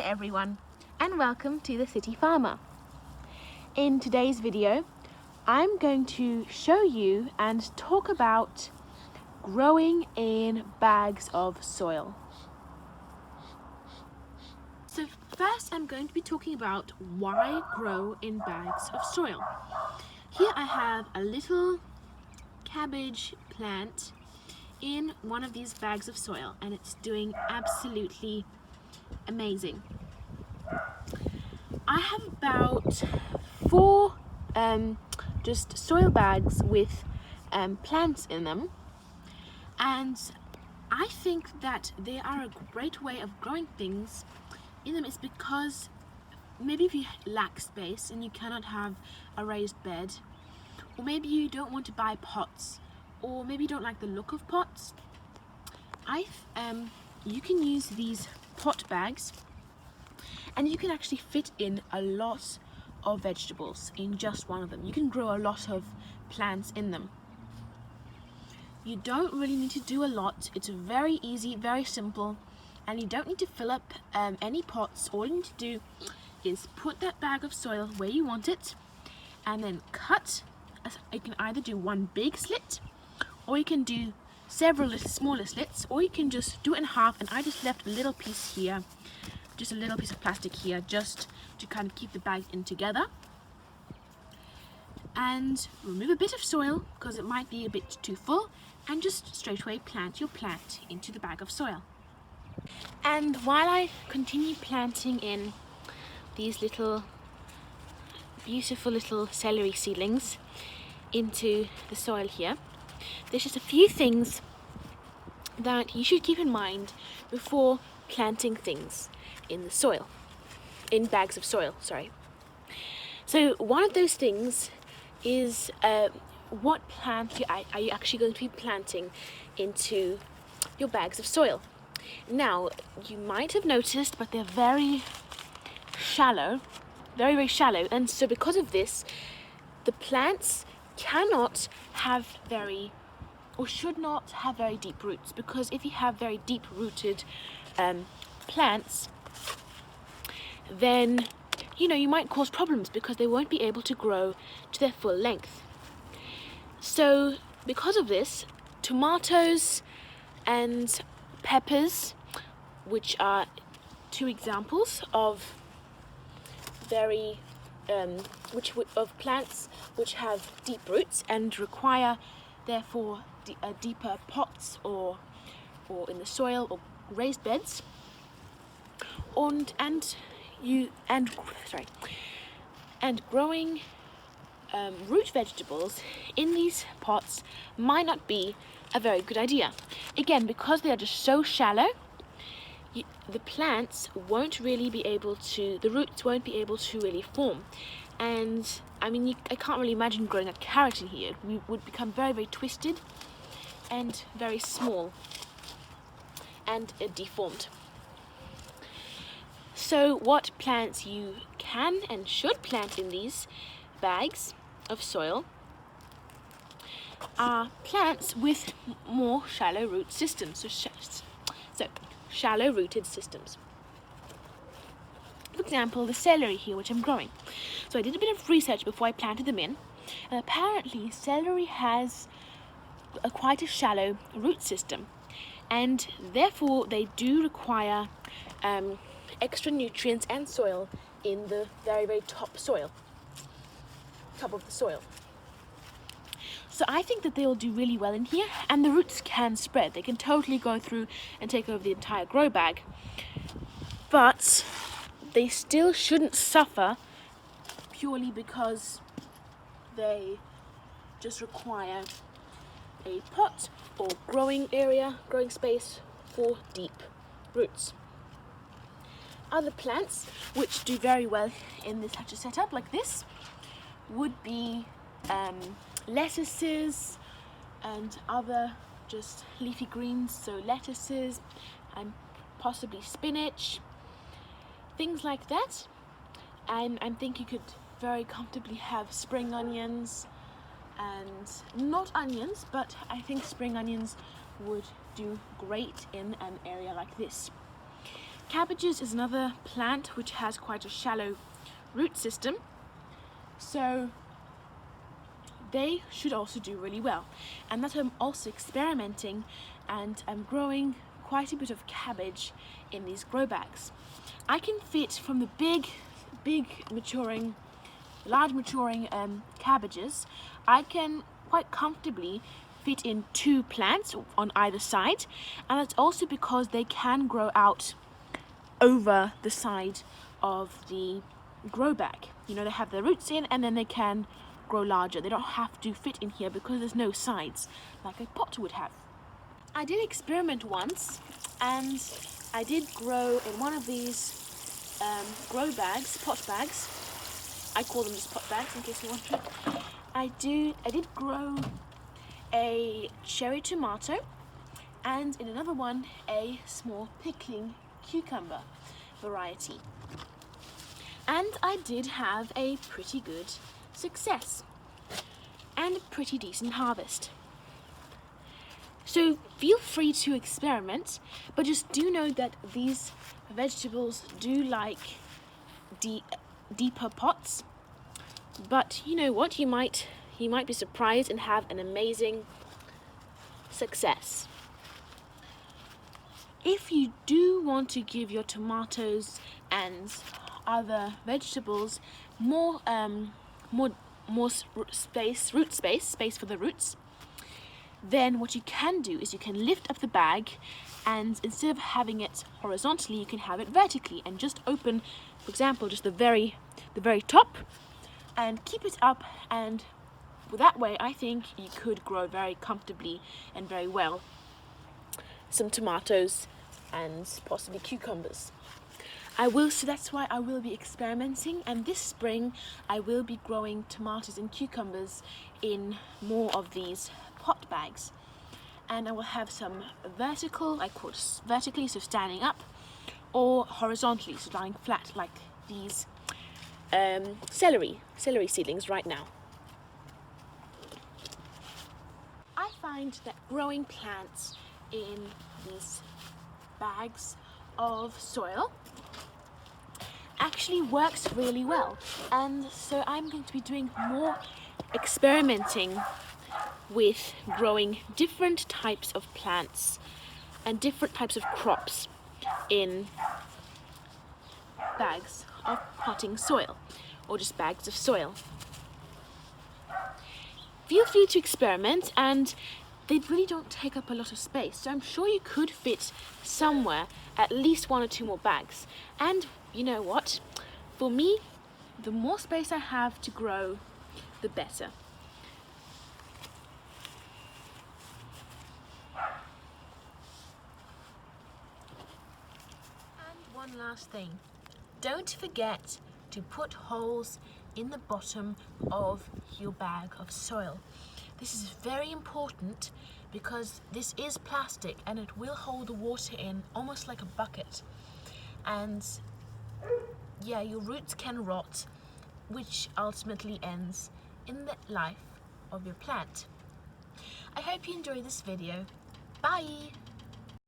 everyone, and welcome to The City Farmer. In today's video, I'm going to show you and talk about growing in bags of soil. So first I'm going to be talking about why grow in bags of soil. Here I have a little cabbage plant in one of these bags of soil, and it's doing absolutely amazing. I have about four just soil bags with plants in them, and I think that they are a great way of growing things in them. Is because maybe if you lack space and you cannot have a raised bed, or maybe you don't want to buy pots, or maybe you don't like the look of pots, you can use these pot bags, and you can actually fit in a lot of vegetables in just one of them. You can grow a lot of plants in them. You don't really need to do a lot. It's very easy, very simple, and you don't need to fill up any pots. All you need to do is put that bag of soil where you want it, and then cut. You can either do one big slit, or you can do several smaller slits, or you can just do it in half. And I just left a little piece here, just a little piece of plastic here, just to kind of keep the bag in together. And remove a bit of soil because it might be a bit too full, and just straight away plant your plant into the bag of soil. And while I continue planting in these little beautiful little celery seedlings into the soil here, there's just a few things that you should keep in mind before planting things in the soil, in bags of soil, sorry. So one of those things is what plant are you actually going to be planting into your bags of soil. Now, you might have noticed, but they're very shallow, very shallow, and so because of this, the plants cannot have should not have very deep roots, because if you have very deep rooted plants, then you might cause problems because they won't be able to grow to their full length. So because of this, tomatoes and peppers, which are two examples of of plants which have deep roots and require therefore deeper pots or in the soil or raised beds, and growing root vegetables in these pots might not be a very good idea. Again, because they are just so shallow, the plants won't really be able to, the roots won't be able to really form. And I mean, I can't really imagine growing a carrot in here. We would become very twisted and very small and deformed. So what plants you can and should plant in these bags of soil are plants with more shallow root systems, so shallow rooted systems. For example, the celery here, which I'm growing. So I did a bit of research before I planted them in, and apparently celery has quite a shallow root system, and therefore they do require extra nutrients and soil in the very top of the soil. So I think that they'll do really well in here, and the roots can spread. They can totally go through and take over the entire grow bag, but they still shouldn't suffer purely because they just require a pot or growing space for deep roots. Other plants which do very well in such a setup like this would be lettuces and other just leafy greens, so lettuces and possibly spinach, things like that. And I think you could very comfortably have spring onions, and not onions, but I think spring onions would do great in an area like this. Cabbages is another plant which has quite a shallow root system, so they should also do really well. And that's why I'm also experimenting, and I'm growing quite a bit of cabbage in these grow bags. I can fit from the large maturing cabbages, I can quite comfortably fit in 2 plants on either side, and that's also because they can grow out over the side of the grow bag. You know, they have their roots in and then they can grow larger. They don't have to fit in here because there's no sides like a pot would have. I did experiment once, and I did grow in one of these grow bags, pot bags. I call them just pot bags in case you're wondering. I did grow a cherry tomato, and in another one a small pickling cucumber variety. And I did have a pretty good success and a pretty decent harvest. So feel free to experiment, but just do know that these vegetables do like deeper pots. But you know what, you might be surprised and have an amazing success. If you do want to give your tomatoes and other vegetables more root space for the roots, then what you can do is you can lift up the bag, and instead of having it horizontally, you can have it vertically and just open, for example, just the very top, and keep it up, and that way I think you could grow very comfortably and very well some tomatoes and possibly cucumbers. So that's why I will be experimenting, and this spring I will be growing tomatoes and cucumbers in more of these pot bags, and I will have some vertical, I call it vertically, so standing up, or horizontally, so lying flat like these celery seedlings right now. I find that growing plants in these bags of soil actually works really well, and so I'm going to be doing more experimenting with growing different types of plants and different types of crops in bags of potting soil, or just bags of soil. Feel free to experiment, and they really don't take up a lot of space, so I'm sure you could fit somewhere at least 1 or 2 more bags. And you know what, for me, the more space I have to grow, the better. And one last thing, don't forget to put holes in the bottom of your bag of soil. This is very important because this is plastic and it will hold the water in almost like a bucket. And yeah, your roots can rot, which ultimately ends in the life of your plant. I hope you enjoyed this video. Bye!